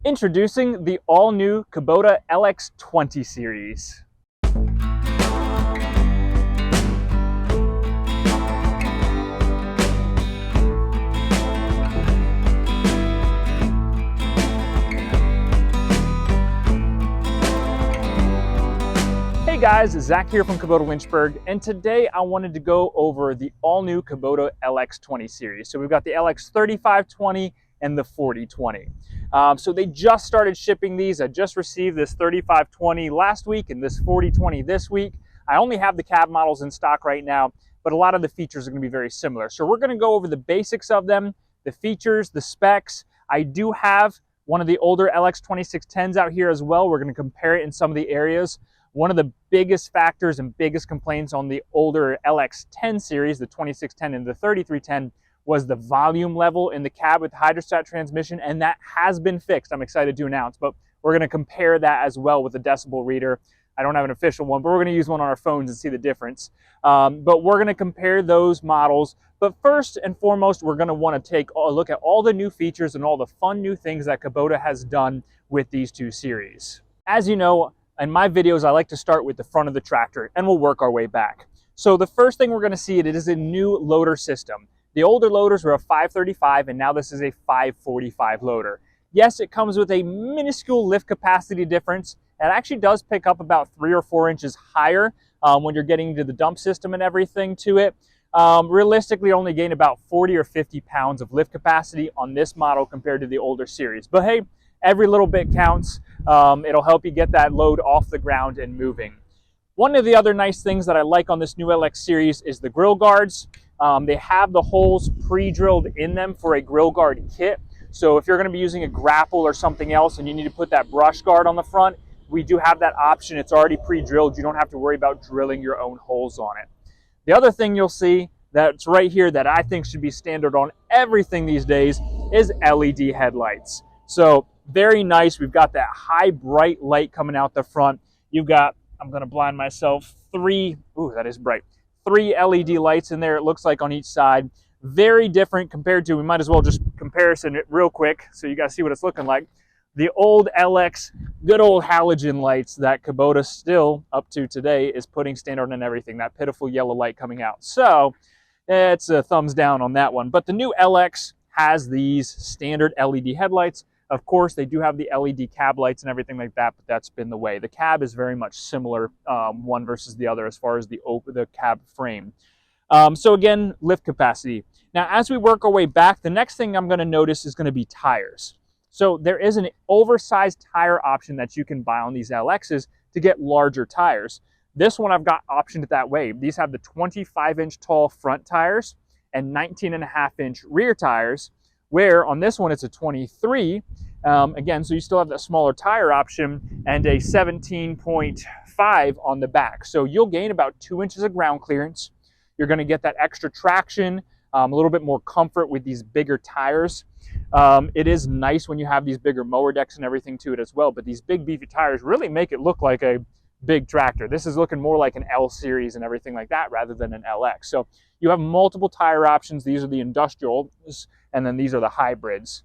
Introducing the all-new Kubota LX20 series. Hey guys, Zach here from Kubota of Lynchburg, and today I wanted to go over the all-new Kubota LX20 series. So we've got the LX3520 and the 4020. So they just started shipping these. I just received this 3520 last week and this 4020 this week. I only have the cab models in stock right now, but a lot of the features are going to be very similar. So we're going to go over the basics of them, the features, the specs. I do have one of the older LX2610s out here as well. We're going to compare it in some of the areas. One of the biggest factors and biggest complaints on the older LX10 series, the 2610 and the 3310, was the volume level in the cab with hydrostat transmission, and that has been fixed. I'm excited to announce, but we're going to compare that as well with the decibel reader. I don't have an official one, but we're going to use one on our phones and see the difference. But we're going to compare those models. But first and foremost, we're going to want to take a look at all the new features and all the fun new things that Kubota has done with these two series. As you know, in my videos, I like to start with the front of the tractor, and we'll work our way back. So the first thing we're going to see, it is a new loader system. The older loaders were a 535, and now this is a 545 loader. Yes, it comes with a minuscule lift capacity difference. It actually does pick up about 3 or 4 inches higher when you're getting to the dump system and everything to it. Realistically, only gain about 40 or 50 pounds of lift capacity on this model compared to the older series. But hey, every little bit counts. It'll help you get that load off the ground and moving. One of the other nice things that I like on this new LX series is the grill guards. They have the holes pre-drilled in them for a grill guard kit. So if you're going to be using a grapple or something else and you need to put that brush guard on the front, we do have that option. It's already pre-drilled. You don't have to worry about drilling your own holes on it. The other thing you'll see that's right here that I think should be standard on everything these days is LED headlights. So very nice. We've got that high bright light coming out the front. You've got, I'm going to blind myself, that is bright. 3 LED lights in there, it looks like, on each side. Very different compared to, we might as well just comparison it real quick so you guys see what it's looking like. The old LX, good old halogen lights that Kubota still, up to today, is putting standard on everything. That pitiful yellow light coming out. So it's a thumbs down on that one. But the new LX has these standard LED headlights. Of course, they do have the LED cab lights and everything like that, but that's been the way. The cab is very much similar, one versus the other, as far as the cab frame. So again, lift capacity. Now, as we work our way back, the next thing I'm going to notice is going to be tires. So there is an oversized tire option that you can buy on these LXs to get larger tires. This one I've got optioned that way. These have the 25-inch tall front tires and 19.5-inch rear tires, where on this one it's a 23. Again, so you still have that smaller tire option and a 17.5 on the back. So you'll gain about 2 inches of ground clearance. You're going to get that extra traction, a little bit more comfort with these bigger tires. It is nice when you have these bigger mower decks and everything to it as well, but these big beefy tires really make it look like a big tractor. This is looking more like an L series and everything like that rather than an LX. So you have multiple tire options. These are the industrials, and then these are the hybrids.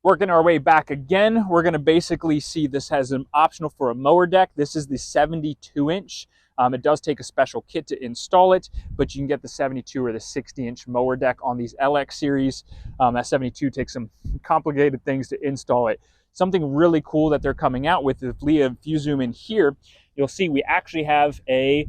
Working our way back again, we're going to basically see this has an optional for a mower deck. This is the 72-inch. It does take a special kit to install it, but you can get the 72 or the 60-inch mower deck on these LX series. That 72 takes some complicated things to install it. Something really cool that they're coming out with, if you zoom in here, you'll see we actually have a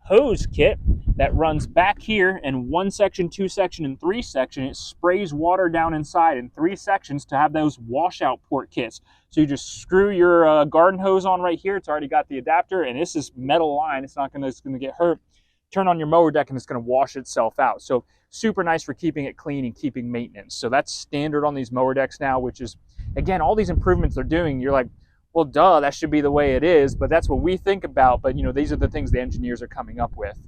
hose kit that runs back here in 1 section, 2 section, and 3 section. It sprays water down inside in 3 sections to have those washout port kits. So you just screw your garden hose on right here. It's already got the adapter, and this is metal line. It's going to get hurt. Turn on your mower deck and it's going to wash itself out. So super nice for keeping it clean and keeping maintenance. So that's standard on these mower decks now, which is, again, all these improvements they're doing, you're like, well, duh, that should be the way it is, but that's what we think about. But, you know, these are the things the engineers are coming up with.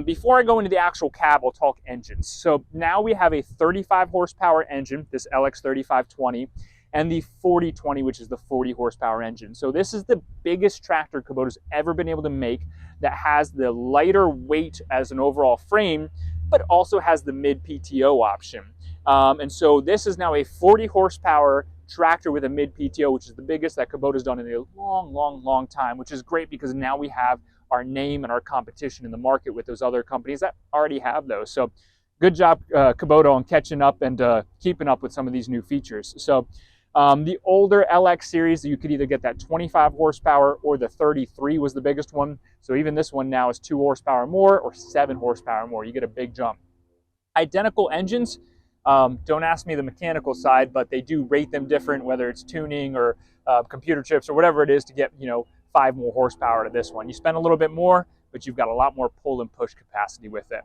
Before I go into the actual cab, I'll talk engines. So now we have a 35 horsepower engine, this LX3520, and the 4020, which is the 40 horsepower engine. So this is the biggest tractor Kubota's ever been able to make that has the lighter weight as an overall frame, but also has the mid PTO option. And so this is now a 40 horsepower tractor with a mid PTO, which is the biggest that Kubota's done in a long time, which is great because now we have our name and our competition in the market with those other companies that already have those. So good job, Kubota, on catching up and keeping up with some of these new features. So the older LX series, you could either get that 25 horsepower or the 33 was the biggest one. So even this one now is 2 horsepower more or 7 horsepower more. You get a big jump. Identical engines, don't ask me the mechanical side, but they do rate them different, whether it's tuning or computer chips or whatever it is to get, 5 more horsepower to this one. You spend a little bit more, but you've got a lot more pull and push capacity with it.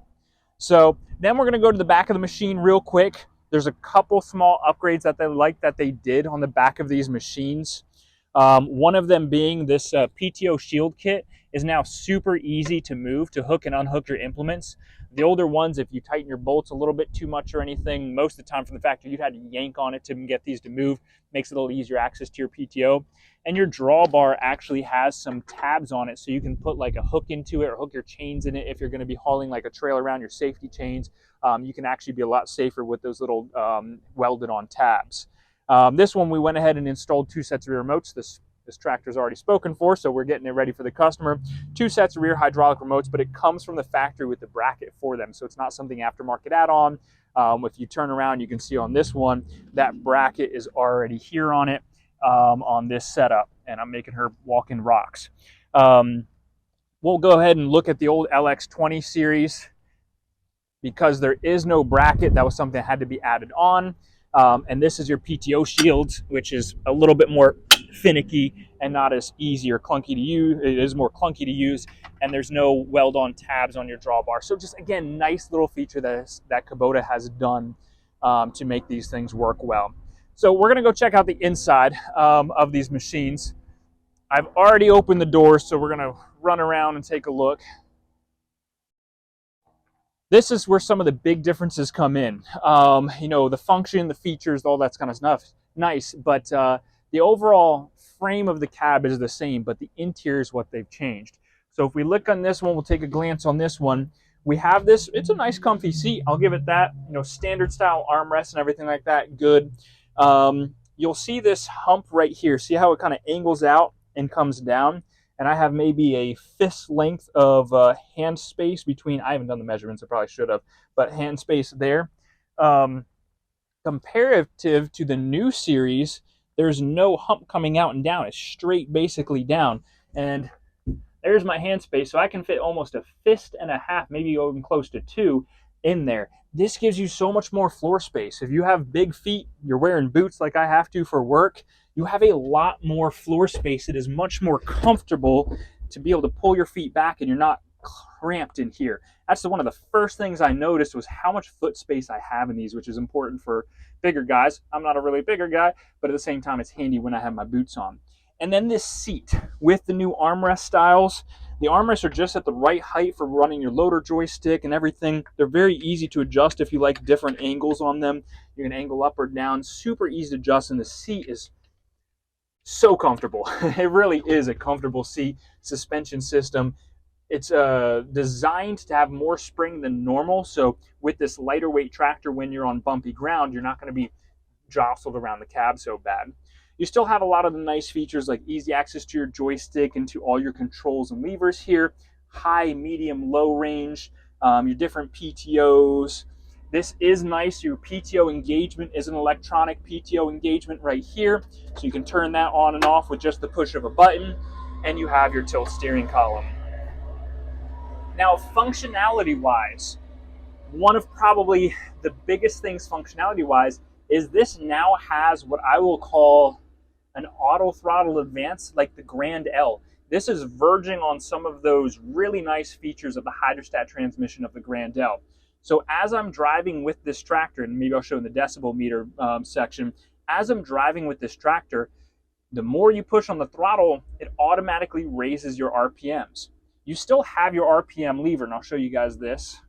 So then we're going to go to the back of the machine real quick. There's a couple small upgrades that they did on the back of these machines. One of them being this PTO shield kit is now super easy to move, to hook and unhook your implements. The older ones, if you tighten your bolts a little bit too much or anything, most of the time from the factory, you'd had to yank on it to get these to move. Makes it a little easier access to your PTO. And your drawbar actually has some tabs on it, so you can put like a hook into it or hook your chains in it if you're going to be hauling like a trailer around, your safety chains. You can actually be a lot safer with those little welded on tabs. This one, we went ahead and installed 2 sets of rear remotes. This tractor's already spoken for, so we're getting it ready for the customer. 2 sets of rear hydraulic remotes, but it comes from the factory with the bracket for them, so it's not something aftermarket add-on. If you turn around, you can see on this one, that bracket is already here on it on this setup, and I'm making her walk in rocks. We'll go ahead and look at the old LX20 series. Because there is no bracket, that was something that had to be added on. And this is your PTO shields, which is a little bit more finicky and not as easy or clunky to use. It is more clunky to use, and there's no weld-on tabs on your drawbar. So just, again, nice little feature that Kubota has done to make these things work well. So we're going to go check out the inside of these machines. I've already opened the doors, so we're going to run around and take a look. This is where some of the big differences come in. The function, the features, all that's kind of stuff, nice, but the overall frame of the cab is the same, but the interior is what they've changed. So if we look on this one, we'll take a glance on this one. We have this, it's a nice comfy seat, I'll give it that. Standard style armrest and everything like that, good. You'll see this hump right here. See how it kind of angles out and comes down? And I have maybe a fist length of hand space between, I haven't done the measurements, I probably should have, but hand space there. Comparative to the new series, there's no hump coming out and down. It's straight basically down. And there's my hand space, so I can fit almost a fist and a half, maybe even close to 2 in there. This gives you so much more floor space. If you have big feet, you're wearing boots like I have to for work, you have a lot more floor space. It is much more comfortable to be able to pull your feet back and you're not cramped in here. That's one of the first things I noticed was how much foot space I have in these, which is important for bigger guys. I'm not a really bigger guy, but at the same time, it's handy when I have my boots on. And then this seat with the new armrest styles. The armrests are just at the right height for running your loader joystick and everything. They're very easy to adjust if you like different angles on them. You can angle up or down, super easy to adjust, and the seat is so comfortable. It really is a comfortable seat. Suspension system. It's designed to have more spring than normal, so with this lighter weight tractor, when you're on bumpy ground, you're not going to be jostled around the cab so bad. You still have a lot of the nice features like easy access to your joystick and to all your controls and levers here, high, medium, low range, your different PTOs. This is nice. Your PTO engagement is an electronic PTO engagement right here, so you can turn that on and off with just the push of a button, and you have your tilt steering column. Now, functionality-wise, one of probably the biggest things functionality-wise is this now has what I will call an auto throttle advance like the Grand L. This is verging on some of those really nice features of the hydrostat transmission of the Grand L. So as I'm driving with this tractor, and maybe I'll show in the decibel meter section, as I'm driving with this tractor, the more you push on the throttle, it automatically raises your RPMs. You still have your RPM lever, and I'll show you guys this.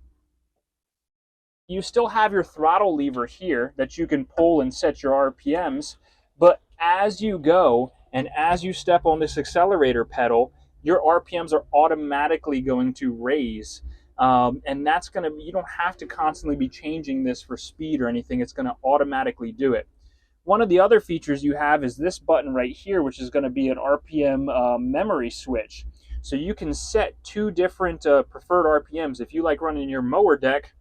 You still have your throttle lever here that you can pull and set your RPMs, but as you go and as you step on this accelerator pedal, your RPMs are automatically going to raise. And that's you don't have to constantly be changing this for speed or anything. It's going to automatically do it. One of the other features you have is this button right here, which is going to be an RPM memory switch. So you can set two different preferred RPMs. If you like running your mower deck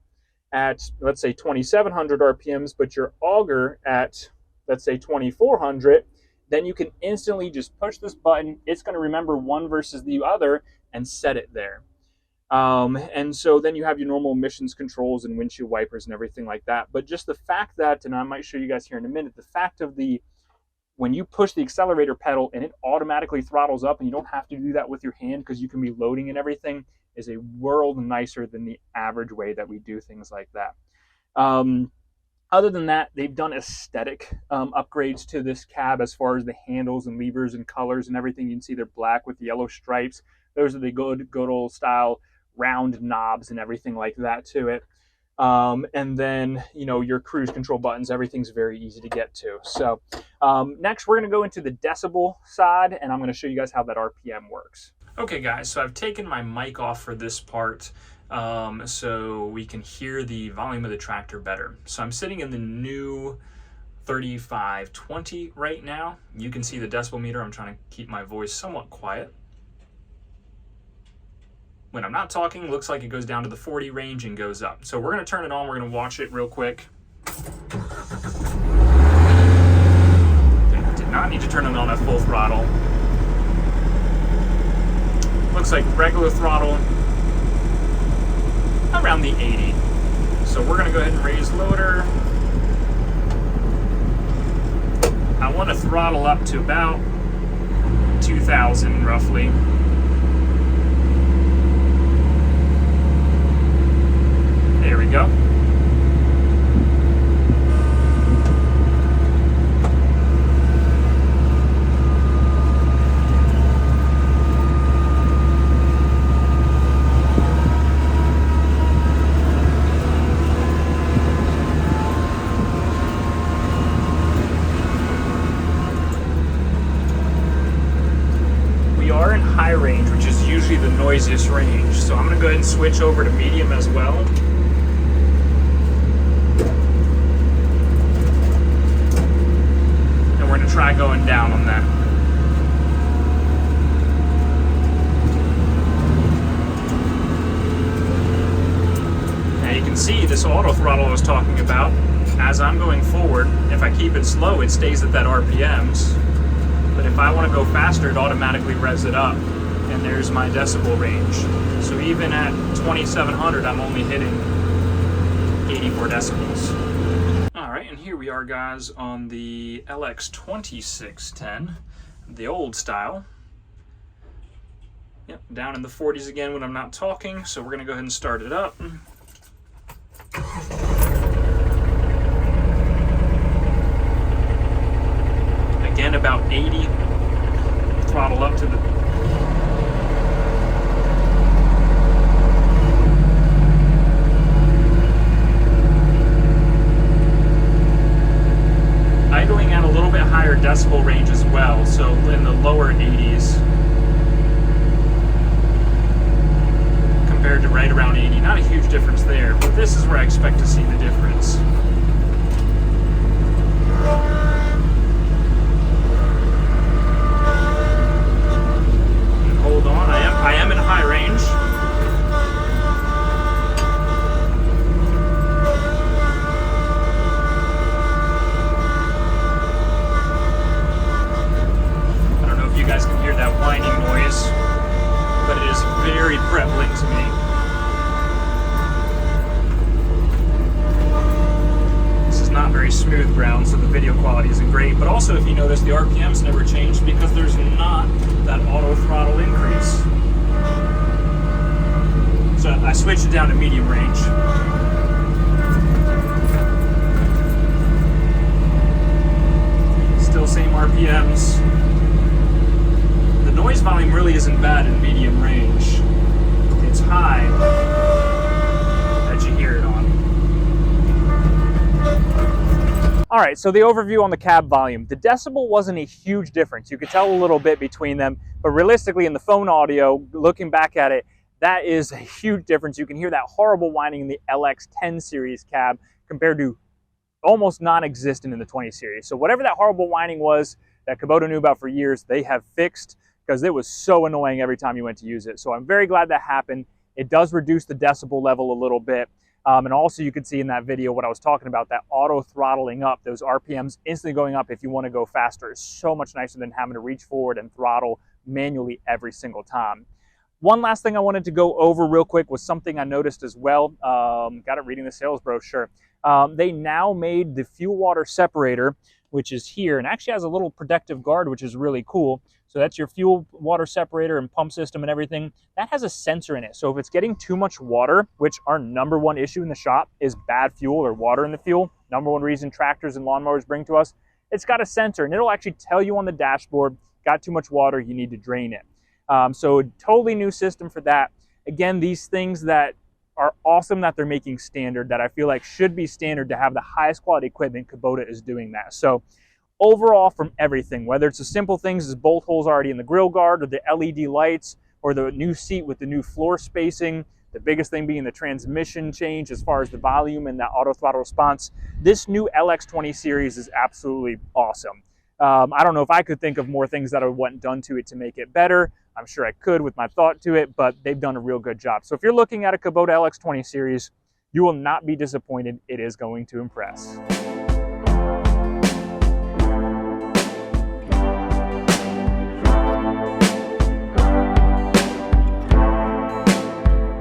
at, let's say, 2,700 RPMs, but your auger at, let's say, 2,400, then you can instantly just push this button. It's going to remember one versus the other and set it there. And so then you have your normal emissions controls and windshield wipers and everything like that. But just the fact that, and I might show you guys here in a minute, the fact of when you push the accelerator pedal and it automatically throttles up and you don't have to do that with your hand because you can be loading and everything, is a world nicer than the average way that we do things like that. Other than that, they've done aesthetic upgrades to this cab as far as the handles and levers and colors and everything. You can see they're black with yellow stripes. Those are the good old style round knobs and everything like that to it. And then, you know, your cruise control buttons, everything's very easy to get to. So next we're going to go into the decibel side, and I'm going to show you guys how that RPM works. Okay guys, so I've taken my mic off for this part so we can hear the volume of the tractor better. So I'm sitting in the new 3520 right now. You can see the decibel meter. I'm trying to keep my voice somewhat quiet. When I'm not talking, looks like it goes down to the 40 range and goes up. So we're going to turn it on. We're going to watch it real quick. Okay, did not need to turn it on at full throttle. Looks like regular throttle around the 80. So we're going to go ahead and raise loader. I want to throttle up to about 2,000 roughly. There we go. We are in high range, which is usually the noisiest range. So I'm going to go ahead and switch over to medium as well. Try going down on that. Now you can see this auto throttle I was talking about. As I'm going forward, if I keep it slow, it stays at that RPMs. But if I want to go faster, it automatically revs it up. And there's my decibel range. So even at 2,700, I'm only hitting 84 decibels. And here we are, guys, on the LX20 610, the old style. Yep, down in the 40s again when I'm not talking, so we're going to go ahead and start it up. Again, about 80. Throttle up to the... idling at a little bit higher decibel range as well, so in the lower 80s compared to right around 80. Not a huge difference there, but this is where I expect to see the difference. And hold on, I am in high range. You guys can hear that whining noise, but it is very prevalent to me. This is not very smooth ground, so the video quality isn't great. But also, if you notice, the RPMs never changed because there's not that auto throttle increase. So I switched it down to medium range. Still same RPMs. Noise volume really isn't bad in medium range. It's high that you hear it on. All right, so the overview on the cab volume. The decibel wasn't a huge difference. You could tell a little bit between them, but realistically in the phone audio, looking back at it, that is a huge difference. You can hear that horrible whining in the LX10 series cab compared to almost non-existent in the 20 series. So whatever that horrible whining was that Kubota knew about for years, they have fixed, because it was so annoying every time you went to use it. So I'm very glad that happened. It does reduce the decibel level a little bit. And also you could see in that video what I was talking about, that auto throttling up, those RPMs instantly going up if you want to go faster is so much nicer than having to reach forward and throttle manually every single time. One last thing I wanted to go over real quick was something I noticed as well. Got it reading the sales brochure. They now made the fuel water separator, which is here, and actually has a little protective guard, which is really cool. So that's your fuel water separator and pump system and everything. That has a sensor in it. So if it's getting too much water, which our #1 issue in the shop is bad fuel or water in the fuel, #1 reason tractors and lawnmowers bring to us, it's got a sensor and it'll actually tell you on the dashboard, got too much water, you need to drain it. So totally new system for that. Again, these things that are awesome that they're making standard, that I feel like should be standard to have the highest quality equipment, Kubota is doing that. So overall, from everything, whether it's the simple things as bolt holes already in the grill guard, or the LED lights, or the new seat with the new floor spacing, the biggest thing being the transmission change as far as the volume and that auto throttle response, this new LX20 series is absolutely awesome. I don't know if I could think of more things that I want done to it to make it better. I'm sure I could with my thought to it, but they've done a real good job. So if you're looking at a Kubota LX20 series, you will not be disappointed. It is going to impress.